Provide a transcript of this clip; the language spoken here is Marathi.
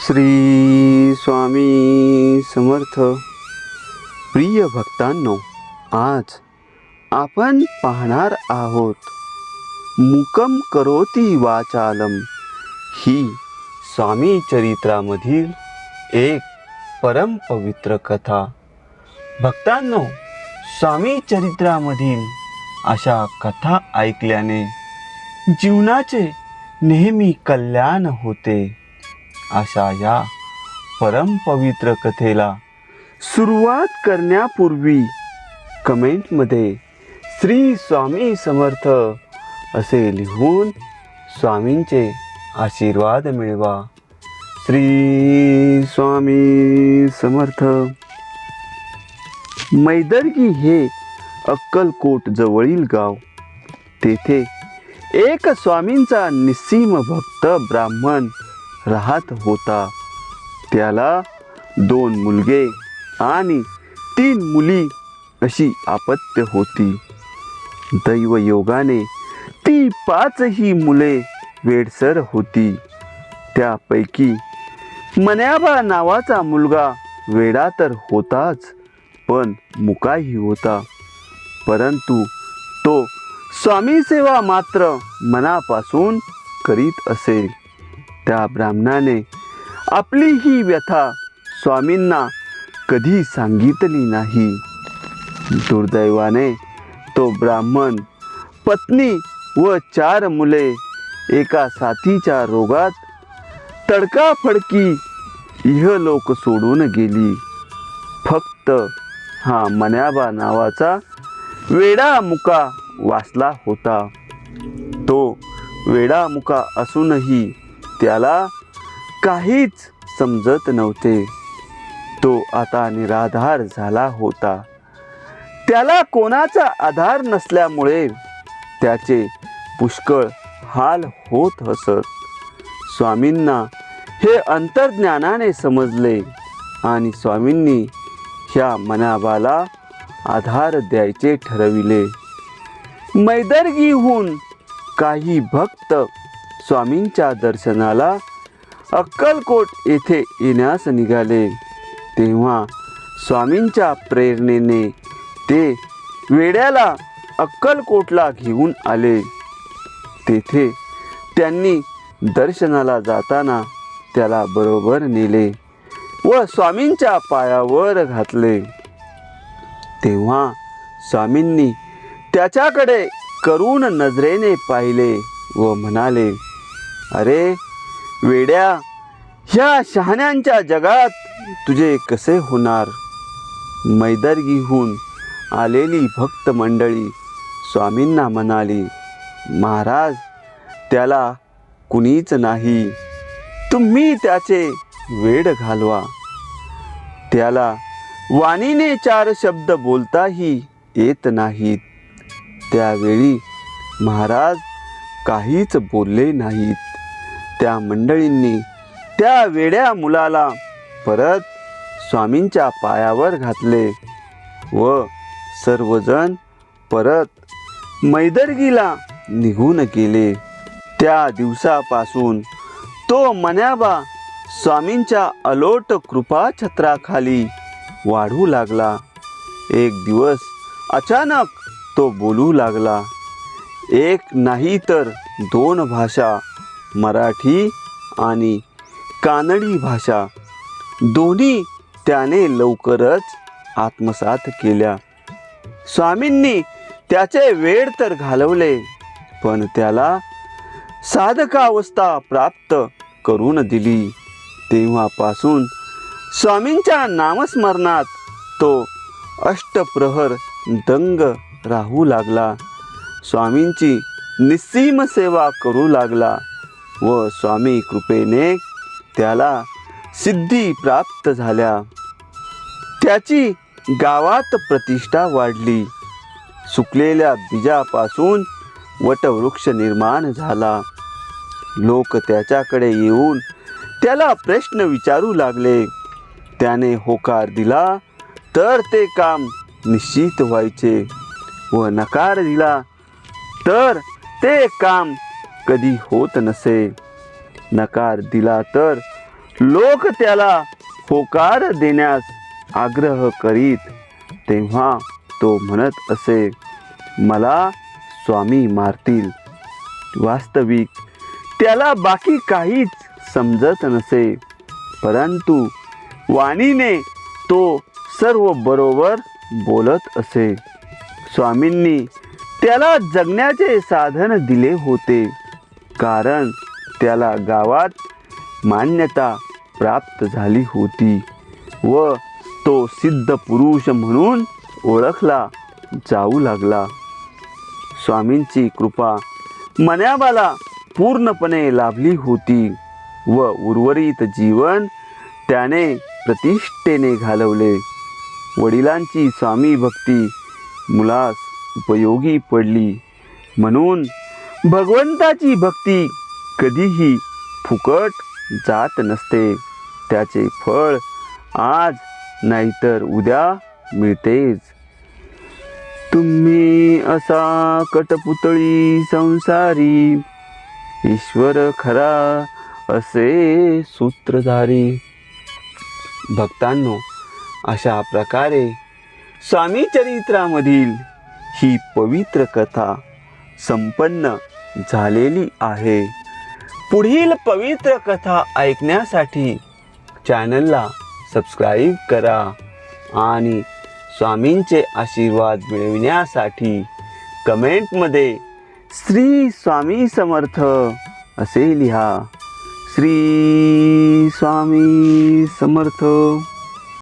श्री स्वामी समर्थ. प्रिय भक्तांनो, आज आपण पाहणार आहोत मुकम करोती वाचालम ही स्वामी चरित्रामधील एक परम पवित्र कथा. भक्तांनो, स्वामी चरित्रामधील अशा कथा ऐकल्याने जीवनाचे नेहमी कल्याण होते. अशा या परम पवित्र कथेला सुरुवात करण्यापूर्वी कमेंटमध्ये श्री स्वामी समर्थ असे लिहून स्वामींचे आशीर्वाद मिळवा. श्री स्वामी समर्थ. मैदर्गी हे अक्कलकोट जवळील गाव. तेथे एक स्वामींचा निस्सीम भक्त ब्राह्मण राहत होता. त्याला 2 मुलगे आणि 3 मुली अशी अपत्य होती. दैवयोगाने ती 5ही मुले वेडसर होती. त्यापैकी मन्याबा नावाचा मुलगा वेडा तर होताच, पण मुकाही होता. परंतु तो स्वामी सेवा मात्र मनापासून करीत असे. त्या ब्राह्मणाने आपली ही व्यथा स्वामींना कधी सांगितली नाही. दुर्दैवाने तो ब्राह्मण पत्नी व 4 मुले एका साथीच्या रोगात तडकाफडकी इहलोक सोडून गेली. फक्त हा मन्याबा नावाचा वेडा मुका वाचला होता. तो वेडा मुका असूनही त्याला काहीच समजत नव्हते. तो आता निराधार झाला होता. त्याला कोणाचा आधार नसल्यामुळे त्याचे पुष्कळ हाल होत असत. स्वामींना हे अंतर्ज्ञानाने समजले आणि स्वामींनी ह्या मन्याबाला आधार द्यायचे ठरविले. मैदर्गीहून काही भक्त स्वामींच्या दर्शनाला अक्कलकोट येथे येण्यास निघाले. तेव्हा स्वामींच्या प्रेरणेने ते वेड्याला अक्कलकोटला घेऊन आले. तेथे त्यांनी दर्शनाला जाताना त्याला बरोबर नेले व स्वामींच्या पायावर घातले. तेव्हा स्वामींनी त्याच्याकडे करुण नजरेने पाहिले व म्हणाले, अरे वेड्या, ह्या शहाण्यांच्या जगात तुझे कसे होणार? मैदर्गीहून आलेली भक्त मंडळी स्वामींना म्हणाली, महाराज, त्याला कुणीच नाही. तुम्ही त्याचे वेड घालवा. त्याला वाणीने 4 शब्द बोलताही येत नाहीत. त्यावेळी महाराज काहीच बोलले नाहीत. त्या मंडळींनी त्या वेड्या मुलाला परत स्वामींच्या पायावर घातले व सर्वजण परत मैदर्गीला निघून गेले. त्या दिवसापासून तो मन्याबा स्वामींच्या अलोट कृपाछत्राखाली वाढू लागला. एक दिवस अचानक तो बोलू लागला. एक नाही तर 2 भाषा, मराठी आणि कानडी भाषा, दोन्ही त्याने लवकरच आत्मसात केल्या. स्वामींनी त्याचे वेड तर घालवले, पण त्याला साधकावस्था प्राप्त करून दिली. तेव्हापासून स्वामींच्या नामस्मरणात तो अष्टप्रहर दंग राहू लागला. स्वामींची निस्सीम सेवा करू लागला व स्वामी कृपेने त्याला सिद्धी प्राप्त झाल्या. त्याची गावात प्रतिष्ठा वाढली. सुकलेल्या बीजापासून वटवृक्ष निर्माण झाला. लोक त्याच्याकडे येऊन त्याला प्रश्न विचारू लागले. त्याने होकार दिला तर ते काम निश्चित व्हायचे व नकार दिला तर ते काम कधी होत नसे. नकार दिला तर लोक त्याला होकार देण्यास आग्रह करीत तेव्हा तो म्हणत असे, मला स्वामी मारतील. वास्तविक त्याला बाकी काहीच समजत नसे, परंतु वाणीने तो सर्व बरोबर बोलत असे. स्वामींनी त्याला जगण्याचे साधन दिले होते, कारण त्याला गावात मान्यता प्राप्त झाली होती व तो सिद्ध पुरुष म्हणून ओळखला जाऊ लागला. स्वामींची कृपा मन्याबाला पूर्णपणे लाभली होती व उर्वरित जीवन त्याने प्रतिष्ठेने घालवले. वडिलांची स्वामी भक्ती मुलास उपयोगी पडली, म्हणून भगवंताची भक्ती कधीही फुकट जात नसते. त्याचे फळ आज नाहीतर उद्या मिळतेच. तुम्ही असा कटपुतळी संसारी, ईश्वर खरा असे सूत्रधारी. भक्तांनो, अशा प्रकारे स्वामी चरित्रामधील ही पवित्र कथा संपन्न झालेली आहे. पुढील पवित्र कथा ऐकण्यासाठी चॅनलला सबस्क्राईब करा आणि स्वामींचे आशीर्वाद मिळविण्यासाठी कमेंटमध्ये श्री स्वामी समर्थ असे लिहा. श्री स्वामी समर्थ.